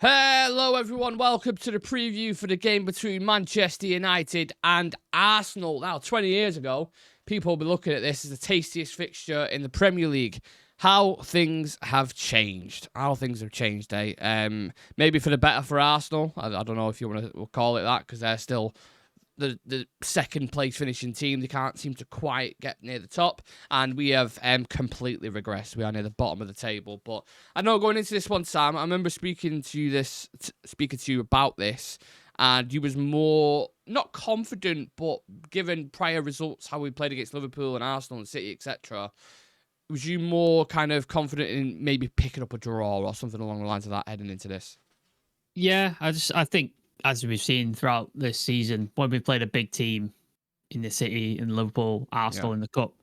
Hello everyone, welcome to the preview for the game between Manchester United and Arsenal. Now, 20 years ago, people will be looking at this as the tastiest fixture in the Premier League. How things have changed. Maybe for the better for Arsenal. I don't know if you want to call it that, because they're still the second place finishing team. They can't seem to quite get near the top, and we have completely regressed. We are near the bottom of the table. But I know going into this one, Sam, I remember speaking to you about this, and you was more not confident, but given prior results, how we played against Liverpool and Arsenal and City, etc. Was you more kind of confident in maybe picking up a draw or something along the lines of that heading into this? Yeah, I think as we've seen throughout this season, when we played a big team in the City, in Liverpool, Arsenal in the Cup,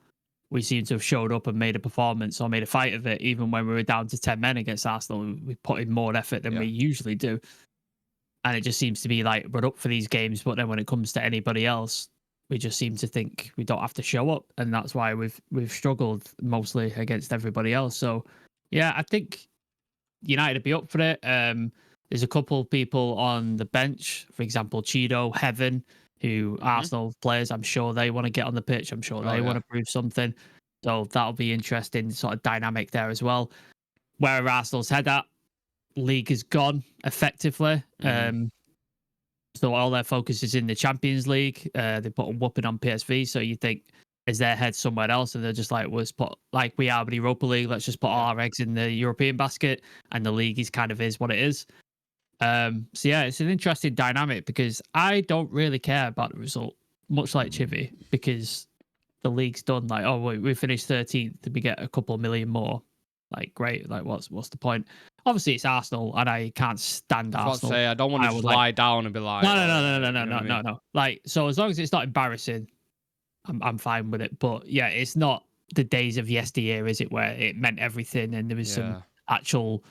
we seem to have showed up and made a performance or made a fight of it. Even when we were down to 10 men against Arsenal, we put in more effort than we usually do. And it just seems to be like we're up for these games, but then when it comes to anybody else, we just seem to think we don't have to show up, and that's why we've struggled mostly against everybody else. So yeah, I think United would be up for it. There's a couple of people on the bench, for example, Chido, Heaven, who Arsenal players. I'm sure they want to get on the pitch. I'm sure they want to prove something. So that'll be interesting, sort of dynamic there as well. Where Arsenal's head at, league is gone effectively. So all their focus is in the Champions League. They put a whooping on PSV. So you think, is their head somewhere else? And they're just like, let's put, like we are with the Europa League, let's just put all our eggs in the European basket. And the league is kind of is what it is. So yeah, it's an interesting dynamic because I don't really care about the result, much like Chivy, because the league's done. Like, oh, we finished 13th, did we get a couple of million more? Like, great. Like, what's the point? Obviously, it's Arsenal, and I can't stand Arsenal. I don't want to just lie down and be like, no. Like, so as long as it's not embarrassing, I'm fine with it. But yeah, it's not the days of yesteryear, is it? Where it meant everything, and there was some actual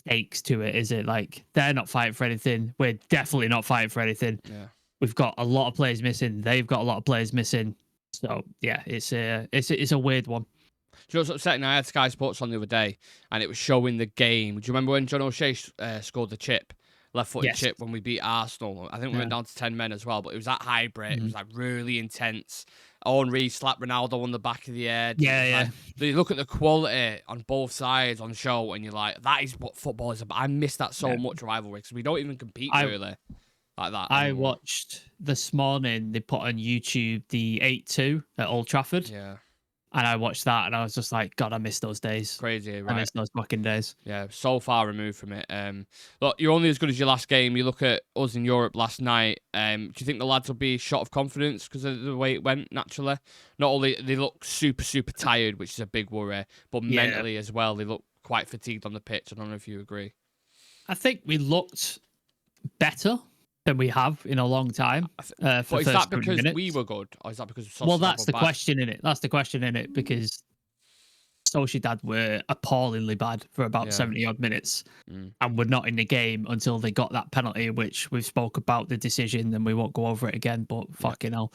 stakes to it, is it? Like, they're not fighting for anything. We're definitely not fighting for anything. Yeah. We've got a lot of players missing. They've got a lot of players missing. So yeah, it's a weird one. Do you know what's upsetting? I had Sky Sports on the other day, and it was showing the game. Do you remember when John O'Shea scored the chip, left-footed chip, when we beat Arsenal? I think we went down to 10 men as well, but it was that hybrid. It was like really intense. Henry slapped Ronaldo on the back of the head. Yeah. Like, you look at the quality on both sides on show, and you're like, that is what football is about. I miss that so much, rivalry, because we don't even compete really like that. I watched this morning, they put on YouTube the 8-2 at Old Trafford. Yeah. And I watched that, and I was just like, God, I miss those days. Crazy, right? I miss those fucking days. Yeah, so far removed from it. Look, you're only as good as your last game. You look at us in Europe last night. Do you think the lads will be shot of confidence because of the way it went naturally? Not only they look super tired, which is a big worry, but mentally as well, they look quite fatigued on the pitch. I don't know if you agree. I think we looked better than we have in a long time. But is that because we were good, or is that because that's the question in it? That's the question in it, because Sociedad were appallingly bad for about 70 odd minutes, and were not in the game until they got that penalty, which we've spoke about the decision, and we won't go over it again. But fucking hell,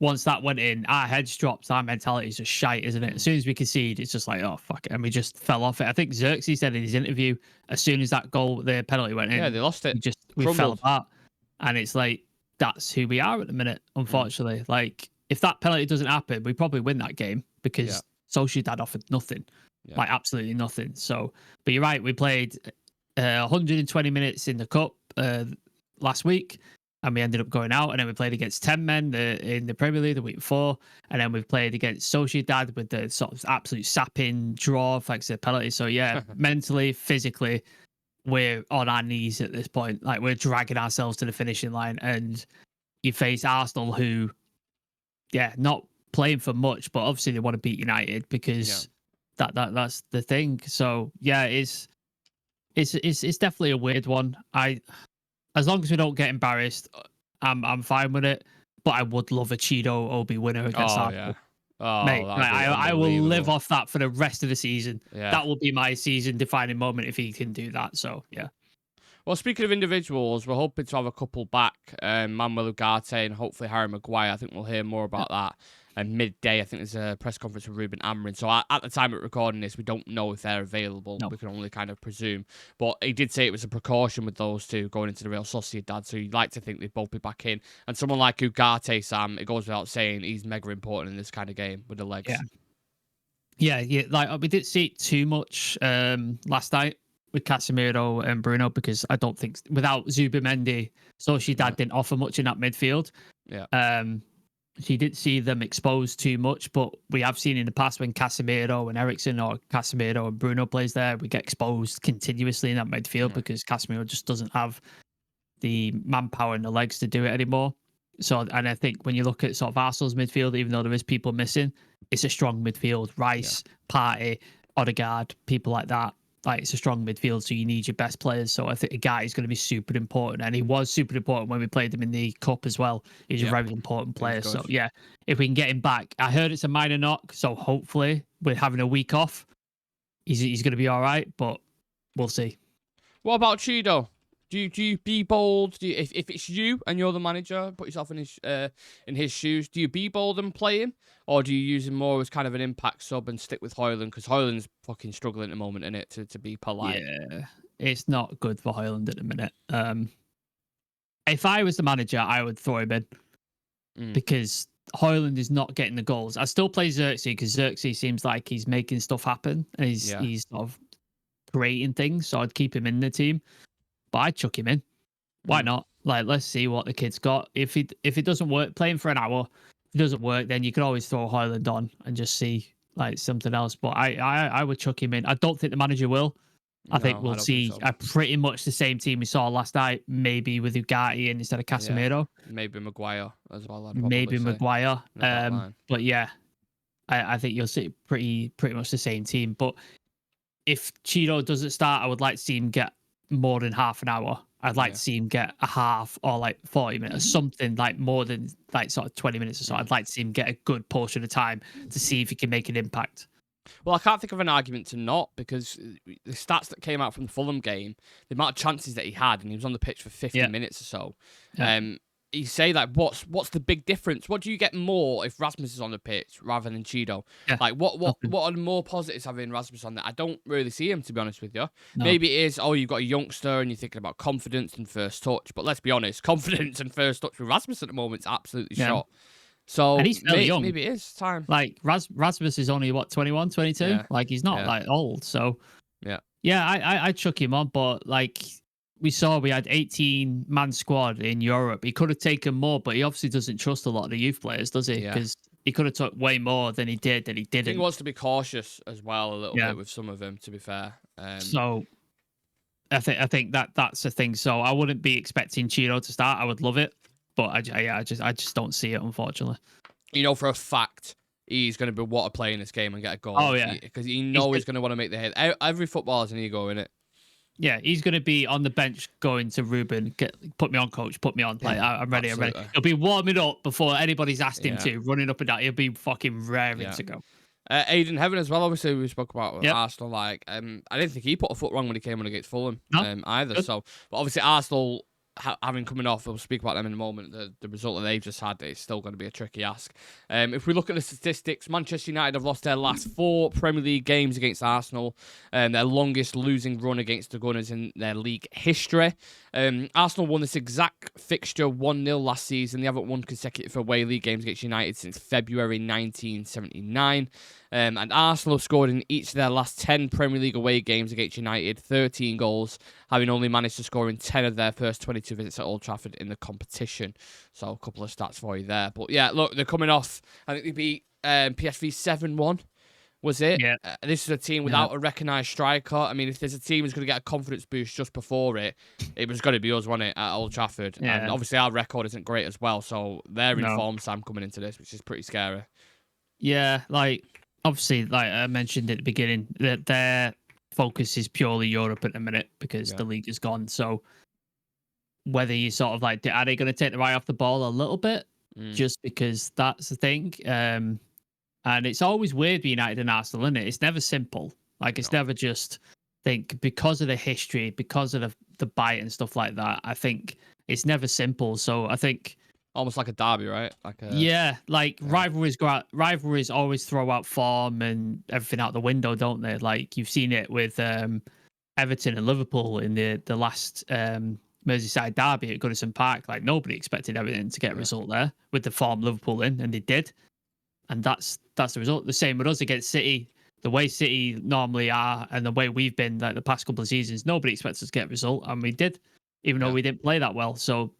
once that went in, our heads dropped. Our mentality is just shite, isn't it? As soon as we concede, it's just like, oh fuck it, and we just fell off it. I think Xerxes said in his interview, as soon as that goal, the penalty went in, they lost it. We fell apart, and it's like that's who we are at the minute. Unfortunately, like if that penalty doesn't happen, we probably win that game because Sociedad offered nothing, like absolutely nothing. So, but you're right. We played 120 minutes in the cup last week, and we ended up going out. And then we played against 10 men in the Premier League the week before, and then we've played against Sociedad with the sort of absolute sapping draw thanks to the penalty. So yeah, mentally, physically, we're on our knees at this point. Like, we're dragging ourselves to the finishing line, and you face Arsenal, who, not playing for much, but obviously they want to beat United because that's the thing. So yeah, it's definitely a weird one. As long as we don't get embarrassed, I'm fine with it. But I would love a Chido Obi winner against Arsenal. Mate, I will live off that for the rest of the season. That will be my season-defining moment if he can do that. So, yeah. Well, speaking of individuals, we're hoping to have a couple back, Manuel Ugarte and hopefully Harry Maguire. I think we'll hear more about that midday. I think there's a press conference with Ruben Amorim. So at the time of recording this, we don't know if they're available. No. We can only kind of presume. But he did say it was a precaution with those two going into the Real Sociedad. So you'd like to think they'd both be back in. And someone like Ugarte, Sam, it goes without saying, he's mega important in this kind of game with the legs. Yeah. Like we didn't see it too much last night with Casemiro and Bruno, because I don't think without Zubimendi, Sociedad didn't offer much in that midfield. Yeah. So you didn't see them exposed too much, but we have seen in the past when Casemiro and Eriksen or Casemiro and Bruno plays there, we get exposed continuously in that midfield because Casemiro just doesn't have the manpower and the legs to do it anymore. So, and I think when you look at sort of Arsenal's midfield, even though there is people missing, it's a strong midfield. Rice, Partey, Odegaard, people like that. Like, it's a strong midfield, so you need your best players. So I think a guy is going to be super important, and he was super important when we played him in the cup as well. He's a very important player. So yeah, if we can get him back, I heard it's a minor knock, so hopefully we're having a week off. He's going to be all right, but we'll see. What about Chido? Do you be bold? If it's you and you're the manager, put yourself in his shoes. Do you be bold and play him, or do you use him more as kind of an impact sub and stick with Højlund, because Højlund's fucking struggling at the moment, in it to be polite. Yeah, it's not good for Højlund at the minute. If I was the manager, I would throw him in because Højlund is not getting the goals. I still play Xerxes because Xerxes seems like he's making stuff happen. And he's sort of creating things, so I'd keep him in the team. But I'd chuck him in. Why not? Like, let's see what the kid's got. If it doesn't work, play him for an hour. If it doesn't work, then you can always throw Højlund on and just see like something else. But I would chuck him in. I don't think the manager will. I think we'll see a pretty much the same team we saw last night, maybe with Ugarte in instead of Casemiro. Yeah. Maybe Maguire as well. Maybe Maguire. But yeah, I think you'll see pretty much the same team. But if Chido doesn't start, I would like to see him get more than half an hour. I'd like to see him get a half or like 40 minutes, something like more than like sort of 20 minutes or so. I'd like to see him get a good portion of time to see if he can make an impact. Well, I can't think of an argument to not, because the stats that came out from the Fulham game, the amount of chances that he had, and he was on the pitch for 50 minutes or so. You say like, what's the big difference? What do you get more if Rasmus is on the pitch rather than Chido? Yeah. Like, what are the more positives having Rasmus on there? I don't really see him, to be honest with you. No. Maybe it is, you've got a youngster and you're thinking about confidence and first touch. But let's be honest, confidence and first touch with Rasmus at the moment is absolutely shot. So and he's fairly young. Maybe it is time. Like Rasmus is only what, 21, 22? Yeah. Like, he's not like old. So I chuck him on, but like we had 18-man squad in Europe. He could have taken more, but he obviously doesn't trust a lot of the youth players, does he? Because he could have took way more than he did, and he didn't. I think he wants to be cautious as well a little bit with some of them, to be fair. So I think that's the thing. So I wouldn't be expecting Chido to start. I would love it, but I just don't see it, unfortunately. You know for a fact he's going to be what a play in this game and get a goal. Oh yeah, because he's going to want to make the head. Every footballer's an ego, innit? Yeah, he's going to be on the bench going to Ruben, put me on, coach, put me on. Like, I'm ready, absolutely. I'm ready. He'll be warming up before anybody's asked him to, running up and down. He'll be fucking raring to go. Aidan Heaven as well, obviously, we spoke about Arsenal. Like, I didn't think he put a foot wrong when he came on against Fulham either. Good. So, but obviously, Arsenal, having coming off, we'll speak about them in a moment, the result that they've just had is still going to be a tricky ask. If we look at the statistics, Manchester United have lost their last 4 Premier League games against Arsenal, their longest losing run against the Gunners in their league history. Arsenal won this exact fixture 1-0 last season. They haven't won consecutive away league games against United since February 1979. And Arsenal have scored in each of their last 10 Premier League away games against United, 13 goals, having only managed to score in 10 of their first 22 visits at Old Trafford in the competition. So a couple of stats for you there. But yeah, look, they're coming off. I think they beat PSV 7-1. Was it? Yeah. This is a team without a recognised striker. I mean, if there's a team who's going to get a confidence boost just before it was going to be us, wasn't it, at Old Trafford? Yeah. And obviously our record isn't great as well, so they're in form, Sam, coming into this, which is pretty scary. Yeah, like, obviously, like I mentioned at the beginning, that their focus is purely Europe at the minute because the league is gone. So whether you sort of like, are they going to take the eye off the ball a little bit? Just because that's the thing. And it's always weird with United and Arsenal, isn't it? It's never simple. Like, it's never just think because of the history, because of the bite and stuff like that. I think it's never simple. So I think Almost like a derby, right? Like a Yeah, like rivalries always throw out form and everything out the window, don't they? Like you've seen it with Everton and Liverpool in the last Merseyside derby at Goodison Park. Like nobody expected Everton to get a result there with the form Liverpool in, and they did. And that's the result. The same with us against City. The way City normally are, and the way we've been like the past couple of seasons, nobody expects us to get a result, and we did, even though we didn't play that well. So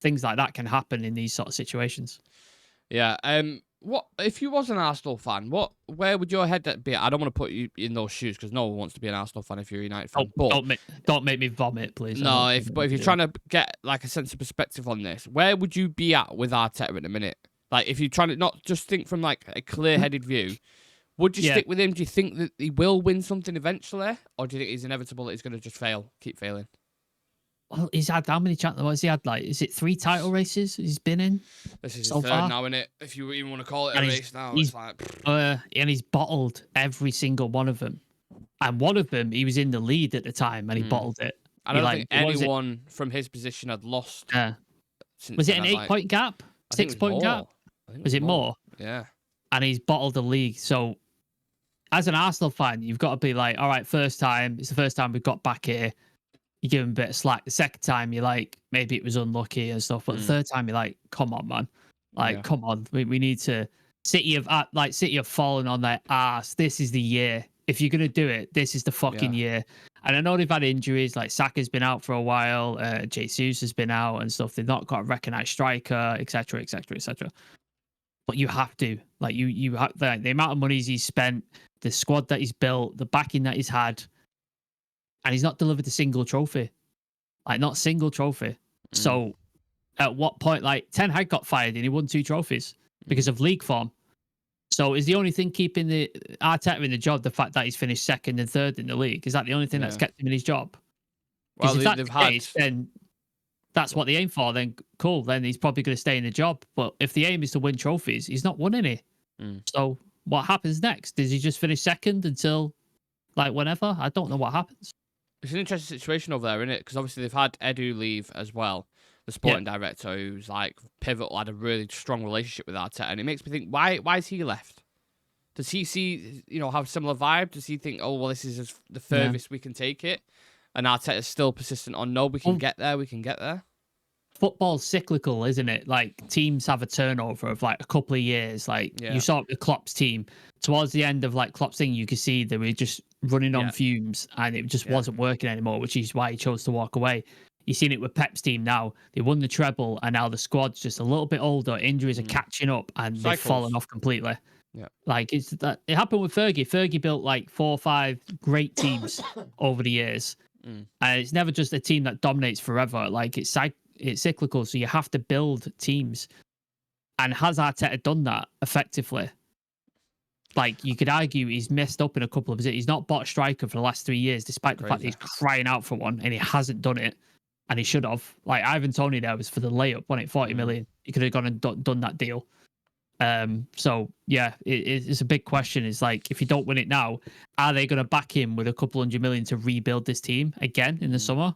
things like that can happen in these sort of situations. Yeah. What if you was an Arsenal fan? Where would your head be? I don't want to put you in those shoes because no one wants to be an Arsenal fan if you're a United fan. Don't make me vomit, please. No, but if you're trying to get like a sense of perspective on this, where would you be at with Arteta at the minute? Like, if you're trying to not just think from like a clear-headed view, would you stick with him? Do you think that he will win something eventually, or do you think it's inevitable that he's going to just keep failing? Well, he's had how many what has he had? Like, is it 3 title races he's been in? This is so his third far? now, isn't it? If you even want to call it a race now, it's like. And he's bottled every single one of them. And one of them, he was in the lead at the time, and he bottled it. I don't think anyone from his position had lost. Was it an 8-point gap? 6-point gap? Was it more? Yeah. And he's bottled the league. So, as an Arsenal fan, you've got to be like, all right, first time. It's the first time we've got back here. You give him a bit of slack. The second time, you're like, maybe it was unlucky and stuff. But the third time, you're like, come on, man. Like, come on. We need to. City have fallen on their ass. This is the year. If you're going to do it, this is the fucking year. And I know they've had injuries. Like, Saka's been out for a while. Jesus has been out and stuff. They've not got a recognised striker, etc., etc., etc. But you have to. Like, you have the amount of money he's spent, the squad that he's built, the backing that he's had. And he's not delivered a single trophy. Like, not a single trophy. So, at what point, like, Ten Hag got fired and he won 2 trophies because of league form. So, is the only thing keeping the Arteta in the job the fact that he's finished 2nd and 3rd in the league? Is that the only thing that's kept him in his job? Because if that's the case, then that's what they aim for. Then cool. Then he's probably going to stay in the job. But if the aim is to win trophies, he's not won any. So, what happens next? Does he just finish 2nd until, like, whenever? I don't know what happens. It's an interesting situation over there, isn't it? Because obviously they've had Edu leave as well, the sporting director, who's like pivotal, had a really strong relationship with Arteta, and it makes me think, why is he left? Does he see, have a similar vibe? Does he think, oh well, this is the furthest we can take it, and Arteta's still persistent on, no, we can get there, we can get there. Football's cyclical, isn't it? Like, teams have a turnover of like a couple of years. Like, you saw the Klopp's team towards the end of like Klopp's thing, you could see they were just running on fumes and it just wasn't working anymore, which is why he chose to walk away. You've seen it with Pep's team now. They won the treble and now the squad's just a little bit older. Injuries are catching up and they've fallen off completely. Yeah. Like, it's that it happened with Fergie. Fergie built like 4 or 5 great teams over the years. And it's never just a team that dominates forever. Like, it's cyclical, so you have to build teams. And has Arteta done that effectively? Like, you could argue he's messed up in a couple of positions. He's not bought a striker for the last 3 years, despite the fact that he's crying out for one, and he hasn't done it. And he should have. Like, Ivan Toney there was for the layup, wasn't it? 40 million. He could have gone and done that deal. So, yeah, it's a big question. It's like, if you don't win it now, are they going to back him with a couple $100 million to rebuild this team again in the summer?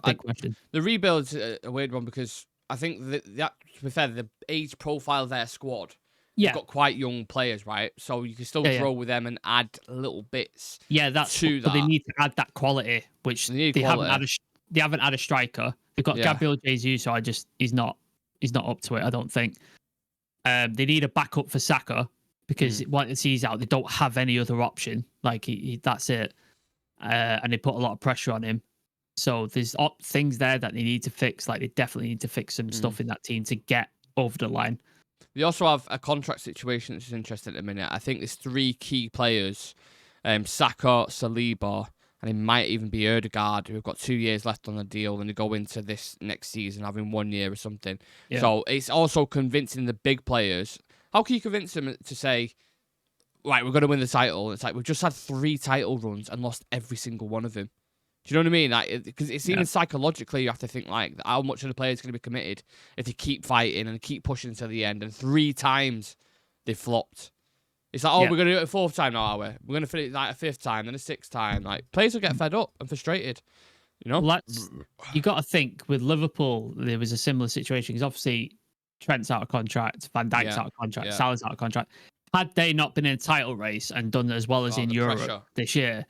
Big question. The rebuild's a weird one because I think that to be fair, the age profile of their squad, they've got quite young players, right? So you can still grow with them and add little bits. Yeah, but they need to add that quality, which they haven't had a striker. They've got Gabriel Jesus, so he's not up to it, I don't think. They need a backup for Saka because once he's out, they don't have any other option. Like, that's it. And they put a lot of pressure on him. So there's things there that they need to fix. Like, they definitely need to fix some stuff in that team to get over the line. They also have a contract situation that's interesting at the minute. I think there's 3 key players, Saka, Saliba, and it might even be Ødegaard, who've got 2 years left on the deal, and they go into this next season having 1 year or something. Yeah. So it's also convincing the big players. How can you convince them to say, right, we're going to win the title? It's like, we've just had 3 title runs and lost every single one of them. Do you know what I mean? Like, because it's even psychologically, you have to think like how much of the players going to be committed if they keep fighting and keep pushing to the end. And 3 times they flopped. It's like, we're going to do it a 4th time now, are we? We're going to finish like a 5th time, then a 6th time. Like, players will get fed up and frustrated. You know, you got to think with Liverpool, there was a similar situation because obviously Trent's out of contract, Van Dijk's out of contract, Salah's out of contract. Had they not been in a title race and done as well as in Europe this year,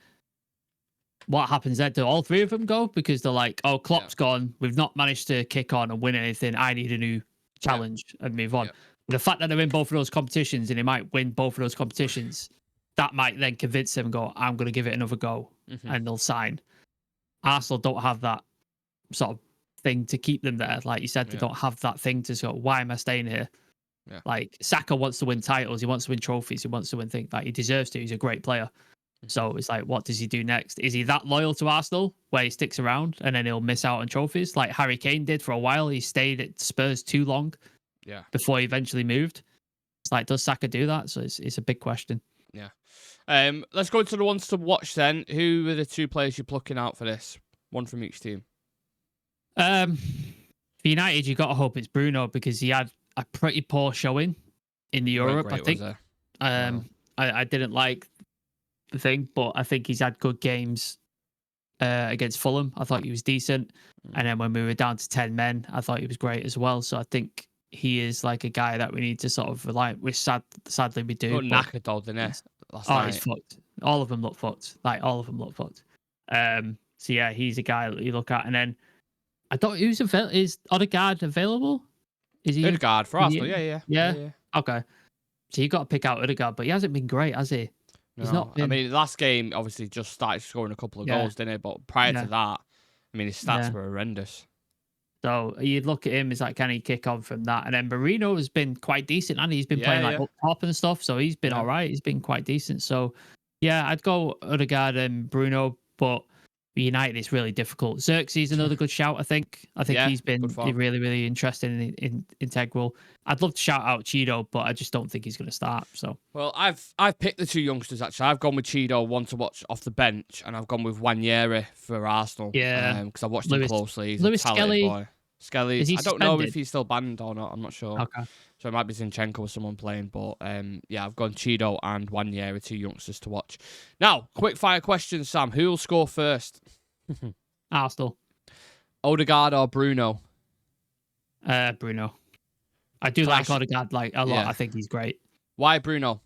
what happens there? Do all three of them go? Because they're like, oh, Klopp's gone. We've not managed to kick on and win anything. I need a new challenge and move on. The fact that they're in both of those competitions and they might win both of those competitions, that might then convince them and go, I'm going to give it another go, and they'll sign. Arsenal don't have that sort of thing to keep them there. Like you said, they don't have that thing to go, why am I staying here? Yeah. Like Saka wants to win titles, he wants to win trophies, he wants to win things. Like he deserves to. He's a great player. So it's like, what does he do next? Is he that loyal to Arsenal where he sticks around and then he'll miss out on trophies like Harry Kane did for a while? He stayed at Spurs too long before he eventually moved. It's like, does Saka do that? So it's a big question. Yeah. Let's go to the ones to watch then. Who are the two players you're plucking out for this? One from each team. For United, you got to hope it's Bruno because he had a pretty poor showing in the Europe, I think. I didn't like the thing, but I think he's had good games against Fulham. I thought he was decent. And then when we were down to 10 men, I thought he was great as well. So I think he is like a guy that we need to sort of rely on, which sadly we do. Knackered though, didn't he? He's fucked. All of them look fucked. So yeah, he's a guy that you look at. And then I don't. Is Odegaard available? Is he Odegaard for Arsenal? Yeah. Okay. So you got to pick out Odegaard, but he hasn't been great, has he? No. He's not been... I mean, last game obviously just started scoring a couple of goals, didn't he? But prior to that, I mean, his stats were horrendous. So you'd look at him as like, can he kick on from that? And then Marino has been quite decent, and he's been playing like up top and stuff. So he's been all right. He's been quite decent. So yeah, I'd go Odegaard and Bruno, but United is really difficult. Xerxes another good shout, I think. He's been really, really interesting and integral. I'd love to shout out Chido, but I just don't think he's going to start. So well, I've picked the two youngsters actually. I've gone with Chido, one to watch off the bench, and I've gone with Wanyeri for Arsenal. Yeah, because I watched him closely. He's Lewis a talented Skelly. boy. Skelly. Is he I don't suspended? know if he's still banned or not. I'm not sure. Okay. So it might be Zinchenko or someone playing, but I've gone Chido and Wanyeri, two youngsters to watch. Now, quick fire question, Sam. Who will score first? Arsenal. Odegaard or Bruno? Bruno. I do like Odegaard like a lot. Yeah. I think he's great. Why Bruno?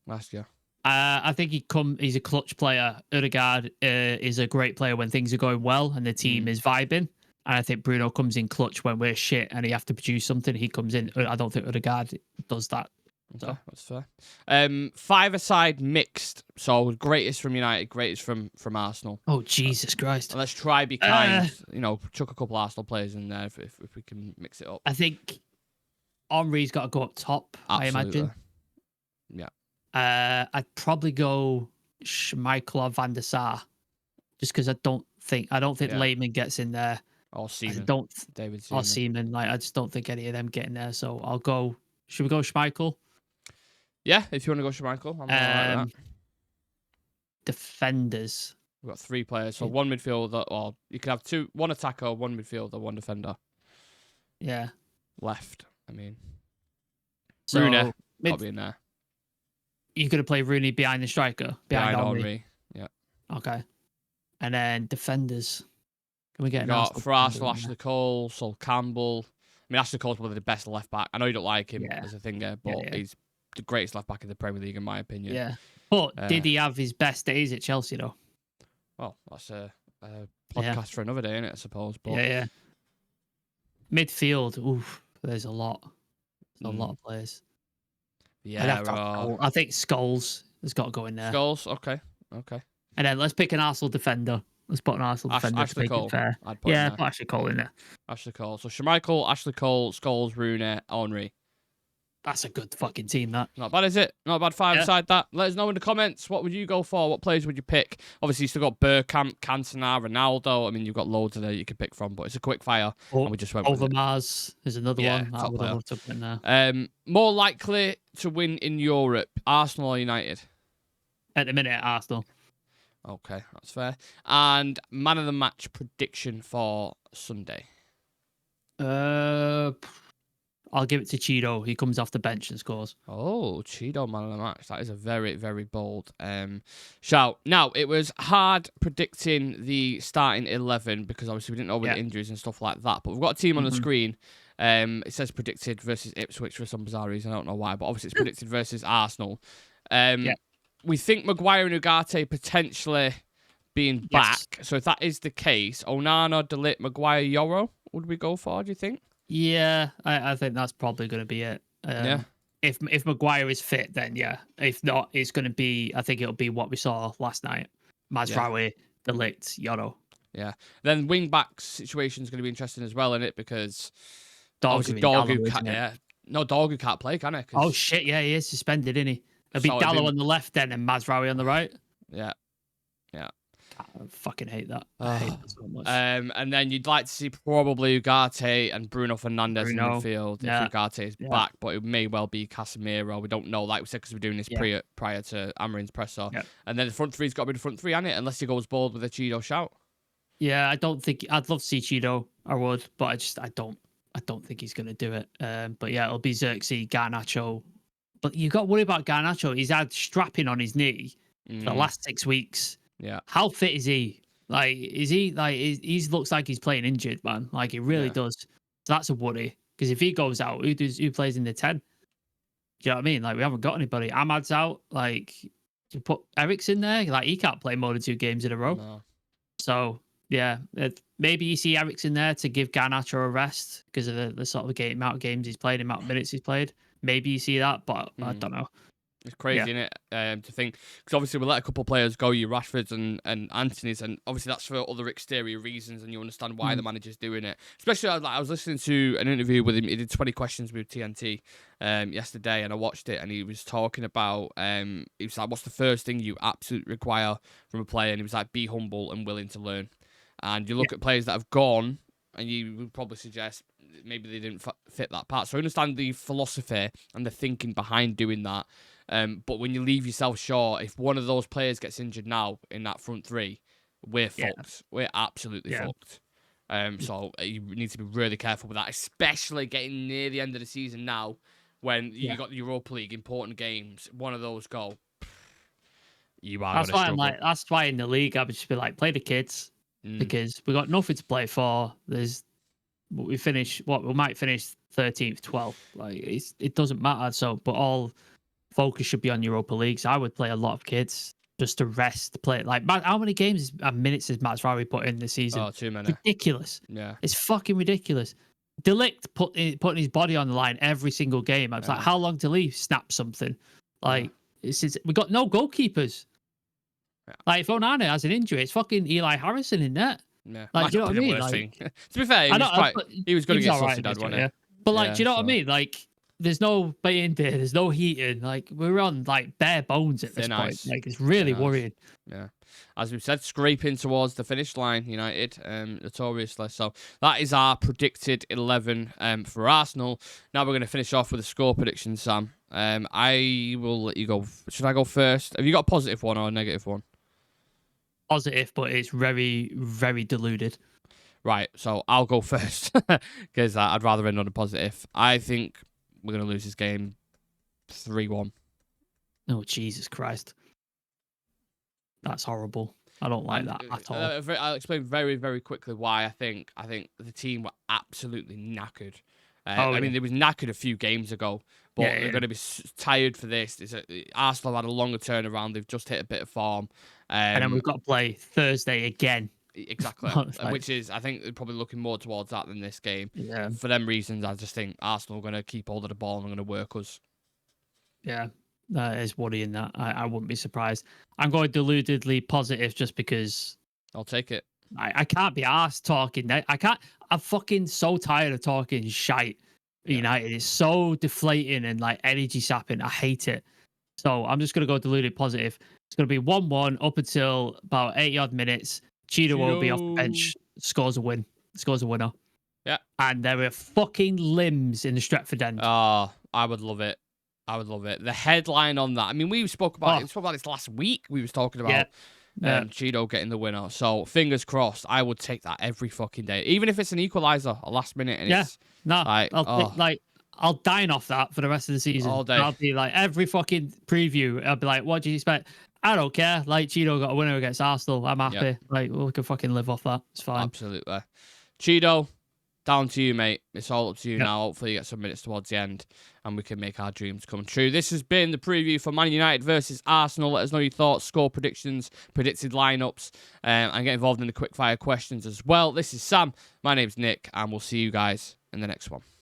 Last year. I think he's a clutch player. Odegaard is a great player when things are going well and the team is vibing. And I think Bruno comes in clutch when we're shit and he have to produce something. He comes in. I don't think Odegaard does that. Okay, that's fair. Five-a-side mixed. So greatest from United, greatest from Arsenal. Oh, Jesus Christ. Let's try be kind. Chuck a couple Arsenal players in there if we can mix it up. I think Henry's got to go up top, Absolutely. I imagine. Yeah. I'd probably go Schmeichel or Van der Sar. Just because I don't think Lehman gets in there. Or Seaman. David Seaman. Or Seaman. I just don't think any of them get in there. So I'll go. Should we go Schmeichel? Yeah, if you want to go Schmeichel, I'm all right with that. Defenders. We've got three players, so one midfielder, or you can have one attacker, one midfielder, one defender. Yeah. Left, I mean. So, Rooney, got to be in there. You're going to play Rooney behind the striker? Behind Henry. Yeah. Okay. And then defenders. Can we get for Arsenal, Ashley Cole, Sol Campbell. I mean, Ashley Cole's probably the best left back. I know you don't like him as a thing there, but he's the greatest left back in the Premier League, in my opinion. Yeah. But did he have his best days at Chelsea, though? Well, that's a podcast for another day, isn't it, I suppose? But... Yeah. Midfield, oof, there's a lot. There's a lot of players. Yeah, I think Scholes has got to go in there. Scholes, okay. And then let's pick an Arsenal defender. Let's put an Arsenal defender Ashley to make it fair. Put Ashley Cole in there. Ashley Cole. So Schmeichel, Ashley Cole, Scholes, Rooney, Henry. That's a good fucking team, that. Not bad, is it? Not a bad five-side, that. Let us know in the comments. What would you go for? What players would you pick? Obviously, you've still got Bergkamp, Cantona, Ronaldo. I mean, you've got loads of there you could pick from, but it's a quick fire. And we just went with Overmars is another one. I would love to put in there. More likely to win in Europe, Arsenal or United? At the minute, Arsenal. Okay, that's fair. And man of the match prediction for Sunday? I'll give it to Chido. He comes off the bench and scores. Oh, Chido man of the match. That is a very, very bold shout. Now, it was hard predicting the starting 11 because obviously we didn't know with the injuries and stuff like that. But we've got a team on the screen. It says predicted versus Ipswich for some bizarre reason. I don't know why, but obviously it's predicted versus Arsenal. We think Maguire and Ugarte potentially being back. So if that is the case, Onana, De Ligt, Maguire, Yoro, would we go for, do you think? Yeah, I think that's probably going to be it. If Maguire is fit, then yeah. If not, it's going to be. I think it'll be what we saw last night: Mazraoui, De Ligt, Yoro. Yeah. Then wing back situation is going to be interesting as well, isn't it? Because obviously Dogu can't play, can he? Oh shit! Yeah, he is suspended, isn't he? It'll be Dallo on the left then, and Mazraoui on the right. Yeah. I fucking hate that. I hate that so much. And then you'd like to see probably Ugarte and Bruno Fernandes in the midfield if Ugarte is back, but it may well be Casemiro. We don't know, like we said, because we're doing this prior to Amarin's presser. And then the front three's got to be the front three, hasn't it? Unless he goes bold with a Chido shout. Yeah, I don't think I'd love to see Chido. I would, but I don't think he's going to do it. But yeah, it'll be Xerxes, Garnacho. But you got to worry about Garnacho. He's had strapping on his knee for the last 6 weeks. Yeah. How fit is he? Like, is he like? He looks like he's playing injured, man. Like, he really does. So that's a worry. Because if he goes out, who plays in the 10? Do you know what I mean? Like, we haven't got anybody. Ahmad's out. Like, you put Eric's in there. Like, he can't play more than 2 games in a row. No. So yeah, maybe you see Eric's in there to give Garnacho a rest because of the sort of amount of games he's played, amount of minutes he's played. Maybe you see that, but I don't know. It's crazy, isn't it? To think, because obviously we let a couple of players go, you Rashfords and Anthony's, and obviously that's for other exterior reasons, and you understand why the manager's doing it. Especially, I was listening to an interview with him. He did 20 questions with TNT yesterday, and I watched it, and he was talking about, he was like, what's the first thing you absolutely require from a player? And he was like, be humble and willing to learn. And you look at players that have gone, and you would probably suggest maybe they didn't fit that part. So I understand the philosophy and the thinking behind doing that. But when you leave yourself short, if one of those players gets injured now in that front three, we're fucked. We're absolutely fucked. So you need to be really careful with that, especially getting near the end of the season now when you got the Europa League, important games. One of those go, you are going to struggle. That's why in the league, I would just be like, play the kids because we got nothing to play for. We might finish 13th, 12th. Like, it doesn't matter. So, but all focus should be on Europa League. So I would play a lot of kids just to rest, play. Like, how many games and minutes has Mazraoui put in this season? Oh, too many. Ridiculous. Yeah. It's fucking ridiculous. De Ligt putting his body on the line every single game. I was like, how long till he snap something? Like, we got no goalkeepers. Yeah. Like, if Onana has an injury, it's fucking Eli Harrison in net. Yeah. Like, do you know what I mean? Like, to be fair, he was going to get sussed out, wasn't he? But like, do you know what I mean? Like, there's no baying there, there's no heating. Like, we're on like bare bones at this point. Like, it's really worrying. Yeah. As we've said, scraping towards the finish line, United, notoriously. So that is our predicted 11 for Arsenal. Now we're going to finish off with a score prediction, Sam. I will let you go. Should I go first? Have you got a positive one or a negative one? Positive, but it's very, very diluted. Right, so I'll go first because I'd rather end on a positive. I think we're going to lose this game 3-1. Oh, Jesus Christ. That's horrible. I don't like that at all. I'll explain very, very quickly why I think the team were absolutely knackered. I mean, they was knackered a few games ago, but they're going to be tired for this. Arsenal had a longer turnaround. They've just hit a bit of form. And then we've got to play Thursday again. Exactly, which is, I think, they're probably looking more towards that than this game. Yeah. For them reasons, I just think Arsenal are going to keep hold of the ball and are going to work us. Yeah, that is worrying. That I wouldn't be surprised. I'm going deludedly positive just because I'll take it. I can't be arsed talking. I can't. I'm fucking so tired of talking shite. United, it's so deflating and like energy sapping. I hate it. So I'm just going to go deluded positive. It's going to be 1-1 up until about 80-odd minutes. Chido will be off the bench, scores a winner. Yeah. And there are fucking limbs in the Stretford end. Oh, I would love it. The headline on that. I mean, we spoke about this last week. We was talking about Chido getting the winner. So fingers crossed. I would take that every fucking day, even if it's an equaliser, a last minute. And I'll dine off that for the rest of the season. All day. I'll be like, every fucking preview, I'll be like, what do you expect? I don't care. Like, Chido got a winner against Arsenal. I'm happy. Yep. Like, we can fucking live off that. It's fine. Absolutely. Chido, down to you, mate. It's all up to you Yep. now. Hopefully you get some minutes towards the end and we can make our dreams come true. This has been the preview for Man United versus Arsenal. Let us know your thoughts, score predictions, predicted lineups, and get involved in the quickfire questions as well. This is Sam. My name's Nick, and we'll see you guys in the next one.